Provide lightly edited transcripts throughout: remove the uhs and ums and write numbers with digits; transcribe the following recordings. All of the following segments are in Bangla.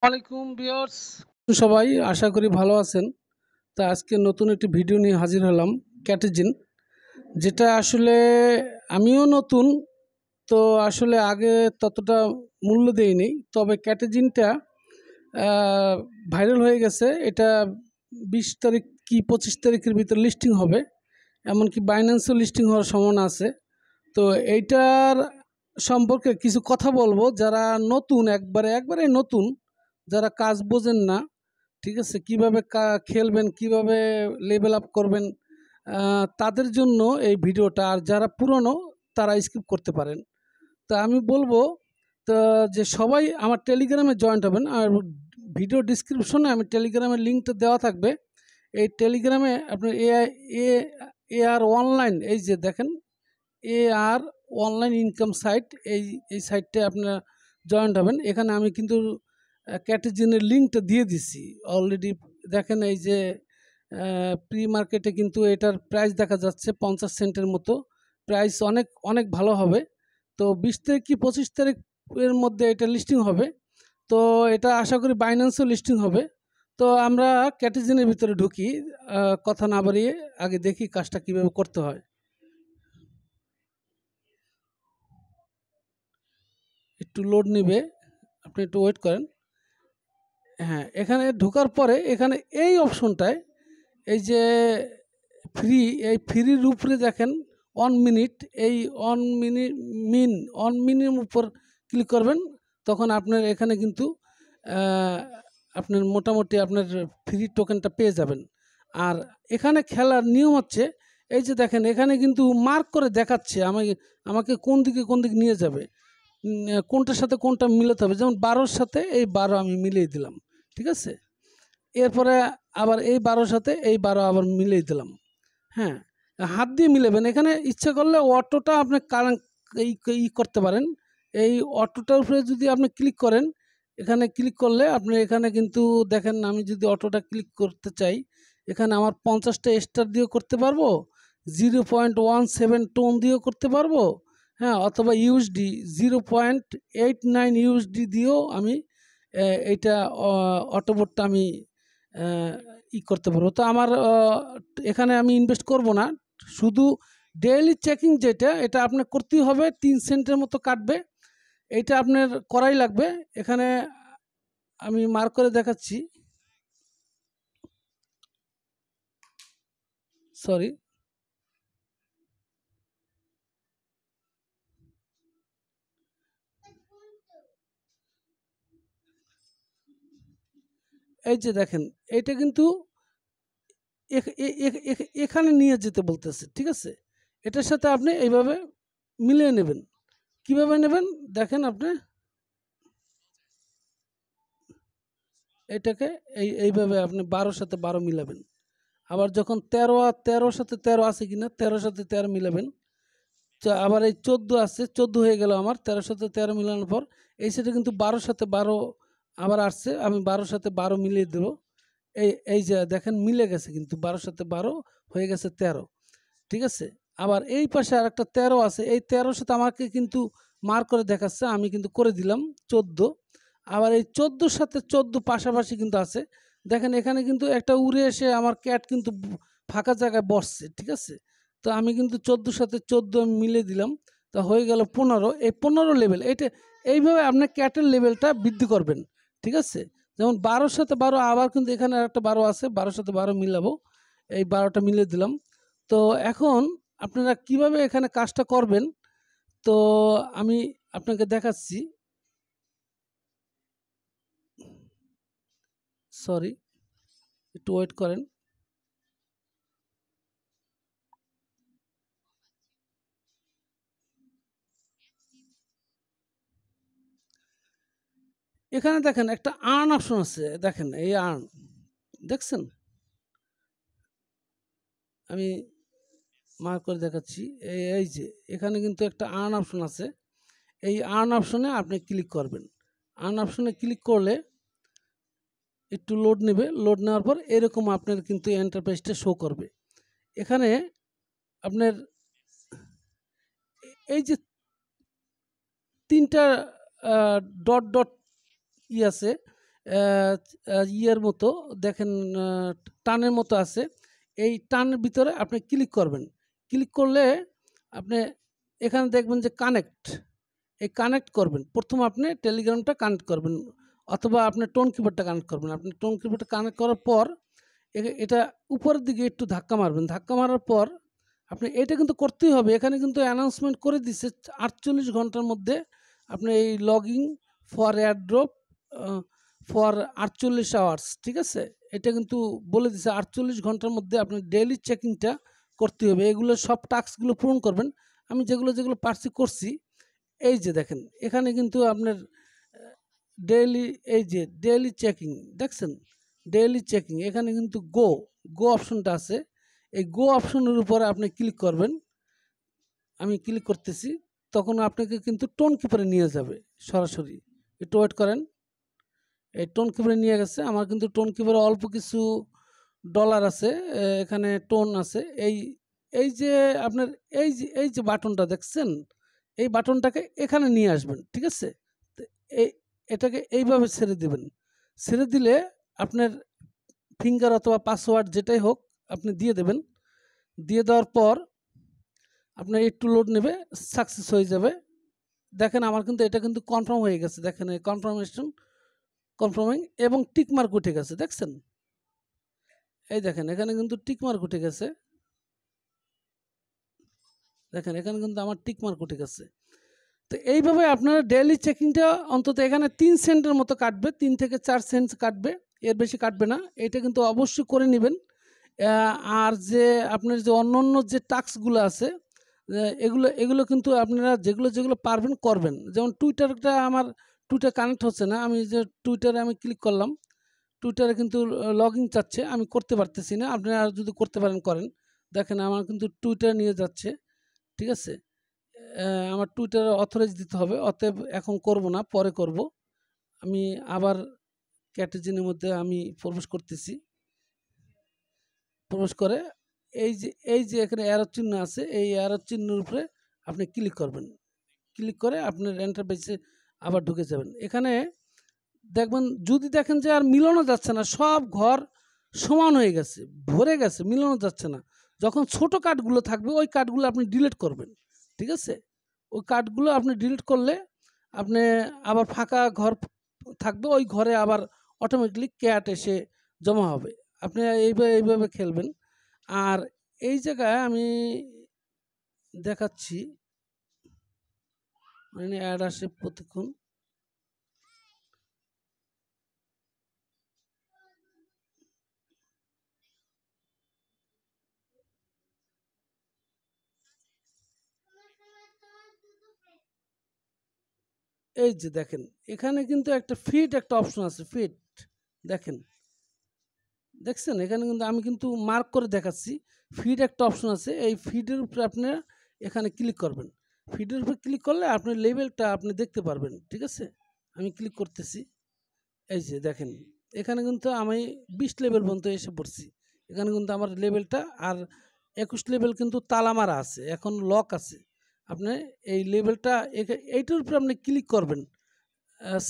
ওয়ালাইকুম ভিউয়ার্স, সবাই আশা করি ভালো আছেন। তা আজকে নতুন একটি ভিডিও নিয়ে হাজির হলাম। ক্যাটেজিন, যেটা আসলে আমিও নতুন, তো আসলে আগে ততটা মূল্য দেইনি। তবে ক্যাটেজিনটা ভাইরাল হয়ে গেছে। এটা 20 তারিখ কি 25 তারিখের ভিতর লিস্টিং হবে, এমনকি বাইন্যান্সও লিস্টিং হওয়ার সম্ভাবনা আছে। তো এইটার সম্পর্কে কিছু কথা বলবো। যারা নতুন, একবারে নতুন, যারা কাজ বোঝেন না, ঠিক আছে, কিভাবে খেলবেন, কিভাবে লেভেল আপ করবেন, তাদের জন্য এই ভিডিওটা। আর যারা পুরনো তারা স্কিপ করতে পারেন। তা আমি বলবো তো যে সবাই আমার টেলিগ্রামে জয়েন্ট হবেন। আর ভিডিও ডিসক্রিপশনে আমি টেলিগ্রামের লিঙ্কটা দেওয়া থাকবে। এই টেলিগ্রামে আপনার এ আর অনলাইন, এই যে দেখেন এ আর অনলাইন ইনকাম সাইট, এই সাইটটা আপনারা জয়েন্ট হবেন। এখানে আমি কিন্তু ক্যাটেজিনের লিঙ্কটা দিয়ে দিছি অলরেডি। দেখেন এই যে প্রি মার্কেটে কিন্তু এটার প্রাইস দেখা যাচ্ছে 50 সেন্টের মতো। প্রাইস অনেক অনেক ভালো হবে। তো 20 তারিখ কি 25 তারিখের মধ্যে এটা লিস্টিং হবে। তো এটা আশা করি বাইন্যান্সও লিস্টিং হবে। তো আমরা ক্যাটেজিনের ভিতরে ঢুকি। কথা না বাড়িয়ে আগে দেখি কাজটা কীভাবে করতে হয়। একটু লোড নিবে, আপনি একটু ওয়েট করেন। হ্যাঁ, এখানে ঢোকার পরে এখানে এই অপশনটায় এই যে ফ্রি, এই ফ্রির উপরে দেখেন 1 মিনিট, এই 1 মিনিট উপর ক্লিক করবেন। তখন আপনার এখানে কিন্তু আপনার মোটামুটি আপনার ফ্রি টোকেনটা পেয়ে যাবেন। আর এখানে খেলার নিয়ম হচ্ছে, এই যে দেখেন এখানে কিন্তু মার্ক করে দেখাচ্ছে আমাকে কোন দিকে নিয়ে যাবে, কোনটার সাথে কোনটা মিলাতে হবে। যেমন 12-র সাথে এই 12 আমি মিলিয়ে দিলাম, ঠিক আছে। এরপরে আবার এই 12-র সাথে এই 12 আবার মিলিয়ে দিলাম। হ্যাঁ, হাত দিয়ে মিলাবেন। এখানে ইচ্ছা করলে অটোটা আপনি করতে পারেন। এই অটোটার উপরে যদি আপনি ক্লিক করেন, এখানে ক্লিক করলে আপনি এখানে কিন্তু দেখেন, আমি যদি অটোটা ক্লিক করতে চাই, এখানে আমার 50টা স্টার দিয়েও করতে পারবো, 0.17 টোন দিয়েও করতে পারবো। হ্যাঁ, অথবা ইউএসডি 0.89 ইউএসডি দিয়েও আমি এইটা অটোবোটটা আমি করতে পারবো। তো আমার এখানে আমি ইনভেস্ট করব না, শুধু ডেইলি চেকিং যেটা, এটা আপনার করতেই হবে। 3 সেন্টের মতো কাটবে, এইটা আপনার করাই লাগবে। এখানে আমি মার্ক করে দেখাচ্ছি, সরি। এই যে দেখেন, এটা কিন্তু এখানে নিয়ে যেতে বলতেছে, ঠিক আছে। এটার সাথে আপনি এইভাবে মিলিয়ে নেবেন। কিভাবে নেবেন দেখেন, আপনি এটাকে এইভাবে আপনি 12-র সাথে 12 মিলাবেন। আবার যখন 13 আর 13-র সাথে 13 আছে কিনা, 13-র সাথে 13 মিলাবেন। আবার এই 14 আছে, 14 হয়ে গেল আমার। 13-র সাথে 13 মিলানোর পর এই সাথে কিন্তু 12-র সাথে 12 আবার আসছে, আমি 12-র সাথে 12 মিলিয়ে দেবো। এই যে দেখেন মিলে গেছে, কিন্তু 12-র সাথে 12 হয়ে গেছে 13, ঠিক আছে। আবার এই পাশে আর একটা 13 আছে, এই 13-র সাথে আমাকে কিন্তু মার্ক করে দেখাচ্ছে, আমি কিন্তু করে দিলাম 14। আবার এই 14-র সাথে 14 পাশাপাশি কিন্তু আছে। দেখেন এখানে কিন্তু একটা উড়ে এসে আমার ক্যাট কিন্তু ফাঁকা জায়গায় বসছে, ঠিক আছে। তো আমি কিন্তু 14-র সাথে 14 আমি মিলে দিলাম, তা হয়ে গেল 15। এই 15 লেভেল, এইভাবে আপনার ক্যাটের লেভেলটা বৃদ্ধি করবেন, ঠিক আছে। যেমন 12-র সাথে 12, আবার কিন্তু এখানে আর একটা 12 আছে, 12-র সাথে 12 মিলাবো। এই 12টা মিলিয়ে দিলাম। তো এখন আপনারা কিভাবে এখানে কাজটা করবেন, তো আমি আপনাকে দেখাচ্ছি। সরি, একটু ওয়েট করেন। এখানে দেখেন একটা আর্ন অপশন আছে, দেখেন এই আর্ন, দেখছেন, আমি মার্ক করে দেখাচ্ছি। এই যে এখানে কিন্তু একটা আর্ন অপশন আছে। এই আর্ন অপশনে আপনি ক্লিক করবেন। আর্ন অপশনে ক্লিক করলে একটু লোড নেবে। লোড নেওয়ার পর এরকম আপনার কিন্তু এন্টারপ্রাইজটা শো করবে। এখানে আপনার এই যে 3টা ডট ডট আছে, ইয়ের মতো দেখেন, টানের মতো আছে। এই টানের ভিতরে আপনি ক্লিক করবেন। ক্লিক করলে আপনি এখানে দেখবেন যে কানেক্ট, এই কানেক্ট করবেন। প্রথম আপনি টেলিগ্রামটা কানেক্ট করবেন অথবা আপনি টোন কিবোর্ডটা কানেক্ট করবেন। আপনি টোন কিবোর্ডটা কানেক্ট করার পর এটা উপরের দিকে একটু ধাক্কা মারবেন। ধাক্কা মারার পর আপনি এটা কিন্তু করতেই হবে। এখানে কিন্তু অ্যানাউন্সমেন্ট করে দিচ্ছে 48 ঘন্টার মধ্যে আপনি এই login for airdrop for 48 hours, ঠিক আছে? এটা কিন্তু বলে দিচ্ছে 48 ঘন্টার মধ্যে আপনি ডেইলি চেকিংটা করতে হবে। এগুলো সব টাস্কগুলো পূরণ করবেন। আমি যেগুলো পারছি করছি। এই যে দেখেন এখানে কিন্তু আপনার ডেইলি, এই যে ডেইলি চেকিং দেখছেন, ডেইলি চেকিং এখানে কিন্তু গো অপশনটা আছে। এই গো অপশনের উপর আপনি ক্লিক করবেন। আমি ক্লিক করতেছি, তখন আপনাকে কিন্তু টোন কিপারে নিয়ে যাবে সরাসরি। একটু ওয়েট করেন। এই টোন কিপারে নিয়ে গেছে। আমার কিন্তু টোন কিপারে অল্প কিছু ডলার আছে, এখানে টোন আছে। এই যে আপনার এই যে বাটনটা দেখছেন, এই বাটনটাকে এখানে নিয়ে আসবেন, ঠিক আছে? এই এটাকে এইভাবে ছেড়ে দিবেন। ছেড়ে দিলে আপনার ফিঙ্গার অথবা পাসওয়ার্ড যেটাই হোক আপনি দিয়ে দেবেন। দিয়ে দেওয়ার পর আপনার একটু লোড নেবে, সাকসেস হয়ে যাবে। দেখেন আমার কিন্তু এটা কিন্তু কনফার্ম হয়ে গেছে। দেখেন এই কনফার্মিং এবং টিক মার্ক উঠে গেছে, দেখছেন? এই দেখেন এখানে কিন্তু টিক মার্ক উঠে গেছে। দেখেন এখানে কিন্তু আমার টিক মার্ক উঠে গেছে। তো এইভাবে আপনারা ডেইলি চেকিংটা অন্তত এখানে 3 সেন্টের মতো কাটবে, 3 থেকে 4 সেন্ট কাটবে, এর বেশি কাটবে না। এটা কিন্তু অবশ্যই করে নেবেন। আর যে আপনার যে অন্যান্য যে টাস্কগুলো আছে, এগুলো কিন্তু আপনারা যেগুলো পারবেন করবেন। যেমন টুইটারটা আমার টুইটার কানেক্ট হচ্ছে না। আমি যে টুইটারে আমি ক্লিক করলাম, টুইটারে কিন্তু লগইন চাচ্ছে, আমি করতে পারতেছি না। আপনারা যদি করতে পারেন করেন। দেখেন আমার কিন্তু টুইটার নিয়ে যাচ্ছে, ঠিক আছে? আমার টুইটারে অথরাইজ দিতে হবে, অতএব এখন করব না, পরে করব। আমি আবার ক্যাটেজিনের মধ্যে আমি প্রবেশ করতেছি। প্রবেশ করে এই যে এখানে অ্যারো চিহ্ন আছে, এই অ্যারো চিহ্নের উপরে আপনি ক্লিক করবেন। ক্লিক করে আপনার এন্টারপ্রাইজে আবার ঢুকে যাবেন। এখানে দেখবেন, যদি দেখেন যে আর মিলানো যাচ্ছে না, সব ঘর সমান হয়ে গেছে, ভরে গেছে, মিলানো যাচ্ছে না, যখন ছোট কার্ডগুলো থাকবে ওই কার্ডগুলো আপনি ডিলিট করবেন, ঠিক আছে? ওই কার্ডগুলো আপনি ডিলিট করলে আপনি আবার ফাঁকা ঘর থাকবে, ওই ঘরে আবার অটোমেটিকলি ক্যাট এসে জমা হবে। আপনি এইভাবে খেলবেন। আর এই জায়গায় আমি দেখাচ্ছি, মানে অ্যাড আসে প্রতিক্ষণ। এই যে দেখেন এখানে কিন্তু একটা ফিট একটা অপশন আছে, ফিট দেখেন, দেখছেন? এখানে কিন্তু আমি কিন্তু মার্ক করে দেখাচ্ছি, ফিড একটা অপশন আছে। এই ফিডের উপরে আপনি এখানে ক্লিক করবেন। ফিডের উপরে ক্লিক করলে আপনার লেভেলটা আপনি দেখতে পারবেন, ঠিক আছে? আমি ক্লিক করতেছি। এই যে দেখেন এখানে কিন্তু আমি 20 লেভেল পর্যন্ত এসে পড়ছি। এখানে কিন্তু আমার লেভেলটা আর 21 লেভেল কিন্তু তালা মারা আছে, এখন লক আছে। আপনি এই লেভেলটা এইটার উপরে আপনি ক্লিক করবেন।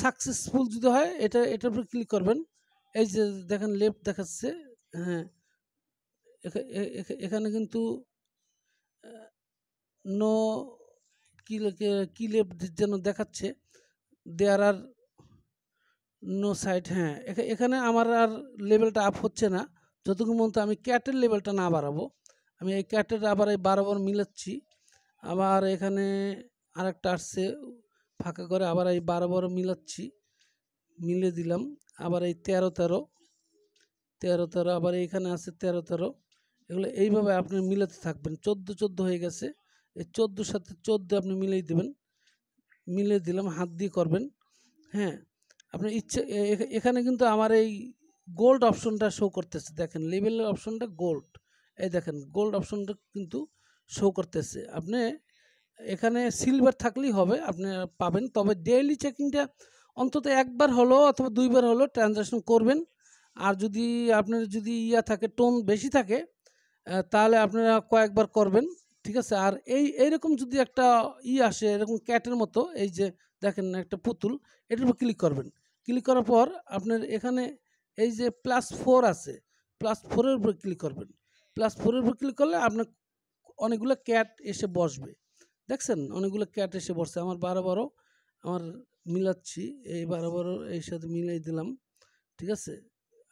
সাকসেসফুল যদি হয় এটার উপরে ক্লিক করবেন। এই যে দেখেন লেফট দেখাচ্ছে, হ্যাঁ, এখানে কিন্তু নো কি লেফট যেন দেখাচ্ছে, দেয়ার আর নো সাইড। হ্যাঁ, এখানে আমার আর লেভেলটা আপ হচ্ছে না যতক্ষণ পর্যন্ত আমি ক্যাটের লেভেলটা না বাড়াবো। আমি এই ক্যাটের আবার এই বারবার মিলাচ্ছি। আবার এখানে আরেকটা আসছে ফাঁকা করে, আবার এই বারবার মিলাচ্ছি, মিলে দিলাম। আবার এই 13 আবার এইখানে আছে 13, এগুলো এইভাবে আপনি মিলাতে থাকবেন। 14 হয়ে গেছে, এই 14 সাথে 14 আপনি মিলিয়ে দেবেন। মিলে দিলাম, হাত দিয়ে করবেন। হ্যাঁ, আপনার ইচ্ছে এখানে কিন্তু আমার এই গোল্ড অপশনটা শো করতেছে, দেখেন লেভেলের অপশনটা গোল্ড। এই দেখেন গোল্ড অপশনটা কিন্তু শো করতেছে। আপনি এখানে সিলভার থাকলেই হবে, আপনি পাবেন। তবে ডেইলি চেকিংটা অন্তত একবার হলো অথবা 2বার হলো ট্রানজাকশন করবেন। আর যদি আপনার যদি থাকে, টোন বেশি থাকে, তাহলে আপনারা কয়েকবার করবেন, ঠিক আছে? আর এইরকম যদি একটা আসে এরকম ক্যাটের মতো, এই যে দেখেন একটা পুতুল, এটার উপর ক্লিক করবেন। ক্লিক করার পর আপনার এখানে এই যে +4 আছে, +4-এর উপর ক্লিক করবেন। +4-এর উপর ক্লিক করলে আপনার অনেকগুলো ক্যাট এসে বসবে। দেখছেন অনেকগুলো ক্যাট এসে বসছে। আমার 12 আমার মিলাচ্ছি, এই 12 এর সাথে মিলাই দিলাম, ঠিক আছে।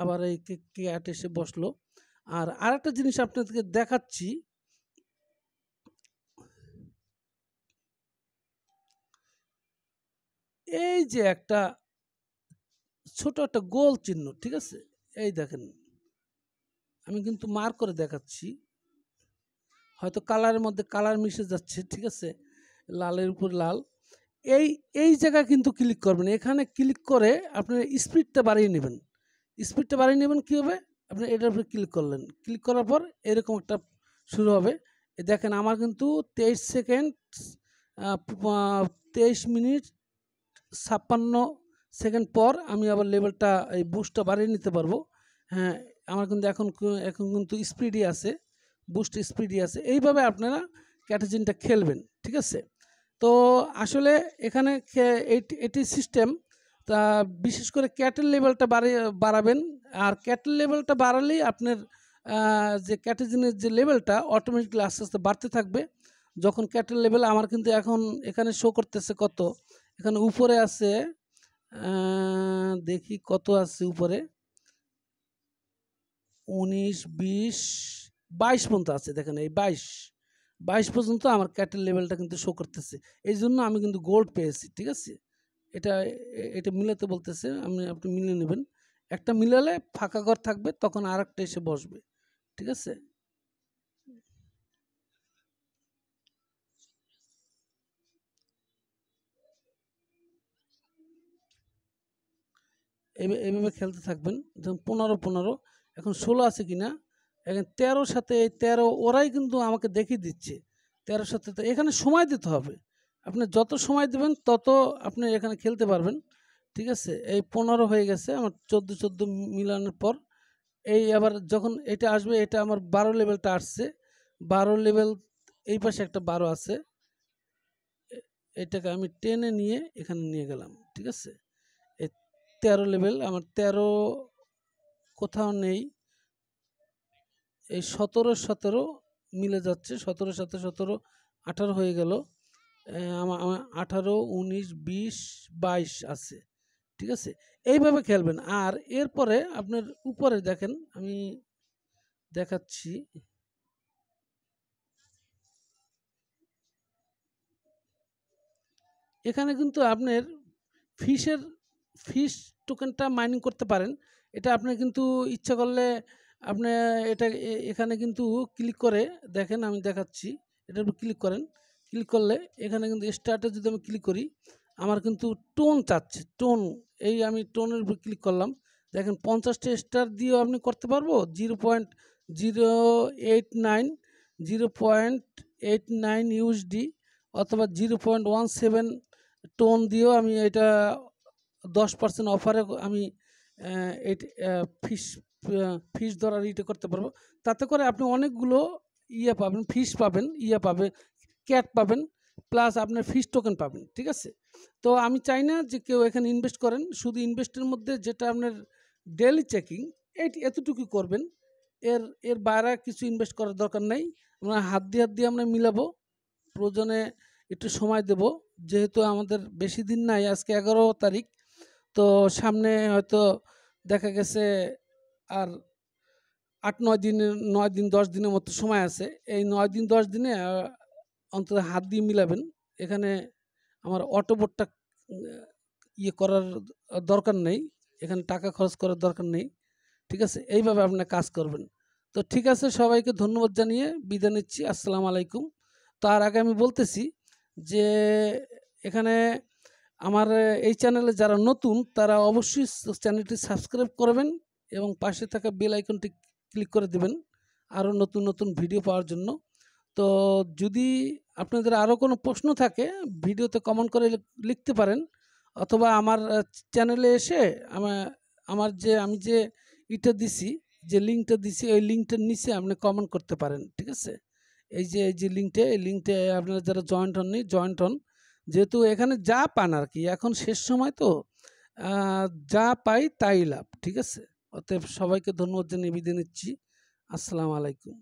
আবার এই ক্যাট এসে বসলো। আর আরেকটা জিনিস আপনাদেরকে দেখাচ্ছি, এই যে একটা ছোট একটা গোল চিহ্ন, ঠিক আছে, এই দেখেন আমি কিন্তু মার্ক করে দেখাচ্ছি, হয়তো কালারের মধ্যে কালার মিশে যাচ্ছে, ঠিক আছে, লালের উপর লাল। এই এই জায়গায় কিন্তু ক্লিক করবেন। এখানে ক্লিক করে আপনি স্পিডটা বাড়িয়ে নেবেন। স্পিডটা বাড়িয়ে নেবেন কীভাবে, আপনি এটার উপরে ক্লিক করলেন, ক্লিক করার পর এরকম একটা শুরু হবে। দেখেন আমার কিন্তু 23 সেকেন্ড 23 মিনিট 56 সেকেন্ড পর আমি আবার লেভেলটা এই বুস্টটা বাড়িয়ে নিতে পারবো। হ্যাঁ, আমার কিন্তু এখন কিন্তু স্পিডই আছে, বুস্ট স্পিডই আছে। এইভাবে আপনারা ক্যাটাজিনটা খেলবেন, ঠিক আছে। তো আসলে এখানে এটি সিস্টেম, তা বিশেষ করে ক্যাটের লেভেলটা বাড়াবেন। আর ক্যাটের লেভেলটা বাড়ালেই আপনার যে ক্যাটাজিনের যে লেভেলটা অটোমেটিকলি আস্তে আস্তে বাড়তে থাকবে। যখন ক্যাটের লেভেল আমার কিন্তু এখন এখানে শো করতেছে কত, এখানে উপরে আছে, দেখি কত আছে উপরে, 19, 20, 22 পর্যন্ত আছে। দেখেন এই 22 পর্যন্ত আমার ক্যাটের লেভেলটা কিন্তু শো করতেছে। এই জন্য আমি কিন্তু গোল্ড পেয়েছি, ঠিক আছে। এটা এটা মিলাতে বলতেছে, আপনি মিলিয়ে নেবেন। একটা মিলালে ফাঁকা ঘর থাকবে, তখন আর একটা এসে বসবে, ঠিক আছে। এইভাবে খেলতে থাকবেন। যেমন 15 এখন 16 আছে কিনা, এখন 13 সাথে এই 13 ওরাই কিন্তু আমাকে দেখিয়ে দিচ্ছে। 13 সাথে তো এখানে সময় দিতে হবে। আপনি যত সময় দেবেন তত আপনি এখানে খেলতে পারবেন, ঠিক আছে। এই 15 হয়ে গেছে আমার, 14 মিলানোর পর এই আবার যখন এটা আসবে, এটা আমার 12 লেভেলটা আসছে। 12 লেভেল এই পাশে একটা 12 আছে, এটাকে আমি টেনে নিয়ে এখানে নিয়ে গেলাম, ঠিক আছে। এই 13 লেভেল আমার, 13 কোথাও নেই। এই 17 মিলে যাচ্ছে, 17 সাথে 17 18 হয়ে গেল। আমার 18, 19, 20, 22 আছে, ঠিক আছে। এইভাবে খেলবেন। আর এরপরে আপনার উপরে দেখেন, আমি দেখাচ্ছি, এখানে কিন্তু আপনার ফিশ টোকেনটা মাইনিং করতে পারেন। এটা আপনি কিন্তু ইচ্ছা করলে আপনি এটা এখানে কিন্তু ক্লিক করে দেখেন, আমি দেখাচ্ছি, এটার উপর ক্লিক করেন, ক্লিক করলে এখানে কিন্তু স্টার্টে যদি আমি ক্লিক করি, আমার কিন্তু টোন চাচ্ছে, টোন। এই আমি টোনের উপর ক্লিক করলাম, দেখেন 50টা স্টার দিয়েও আপনি করতে পারবো। 0.089 ইউএসডি অথবা 0.17 টোন দিয়েও আমি এটা 10% অফারে আমি ফিশ ফিশ ধরার ইটা করতে পারবো। তাতে করে আপনি অনেকগুলো ইয়ে পাবেন, ফিশ পাবেন, ক্যাট পাবেন, প্লাস আপনার ফিশ টোকেন পাবেন, ঠিক আছে। তো আমি চাই না যে কেউ এখানে ইনভেস্ট করেন। শুধু ইনভেস্টের মধ্যে যেটা আপনার ডেইলি চেকিং, এতটুকু করবেন। এর বাইরে কিছু ইনভেস্ট করার দরকার নেই। আমরা হাত দিয়ে আমরা মিলাবো, প্রয়োজনে একটু সময় দেব। যেহেতু আমাদের বেশি দিন নাই, আজকে 11 তারিখ, তো সামনে হয়তো দেখা গেছে আর 9 দিন 10 দিনের মতো সময় আছে। এই 9 দিন 10 দিনে অন্তত হাত দিয়ে মিলাবেন। এখানে আমার অটোবোটটা ইয়ে করার দরকার নেই, এখানে টাকা খরচ করার দরকার নেই, ঠিক আছে। এইভাবে আপনার কাজ করবেন। তো ঠিক আছে, সবাইকে ধন্যবাদ জানিয়ে বিদায় নিচ্ছি। আসসালামু আলাইকুম। তার আগে আমি বলতেছি যে এখানে আমার এই চ্যানেলে যারা নতুন, তারা অবশ্যই চ্যানেলটি সাবস্ক্রাইব করবেন এবং পাশে থাকা বেল আইকনটি ক্লিক করে দেবেন আরও নতুন ভিডিও পাওয়ার জন্য। তো যদি আপনাদের আরও কোনো প্রশ্ন থাকে, ভিডিওতে কমেন্ট করে লিখতে পারেন, অথবা আমার চ্যানেলে এসে আমি যে ইটা দিছি, যে লিঙ্কটা দিছি, ওই লিঙ্কটার নিচে আপনি কমেন্ট করতে পারেন, ঠিক আছে। এই যে লিঙ্কটা আপনারা যারা জয়েন্ট হননি, জয়েন্ট হন। যেহেতু এখানে যা পান আর কি, এখন শেষ সময় তো যা পাই তাই লাভ। ঠিক আছে, অতএব সবাইকে ধন্যবাদ জানিয়ে বিদায় নিচ্ছি। আসসালামু আলাইকুম।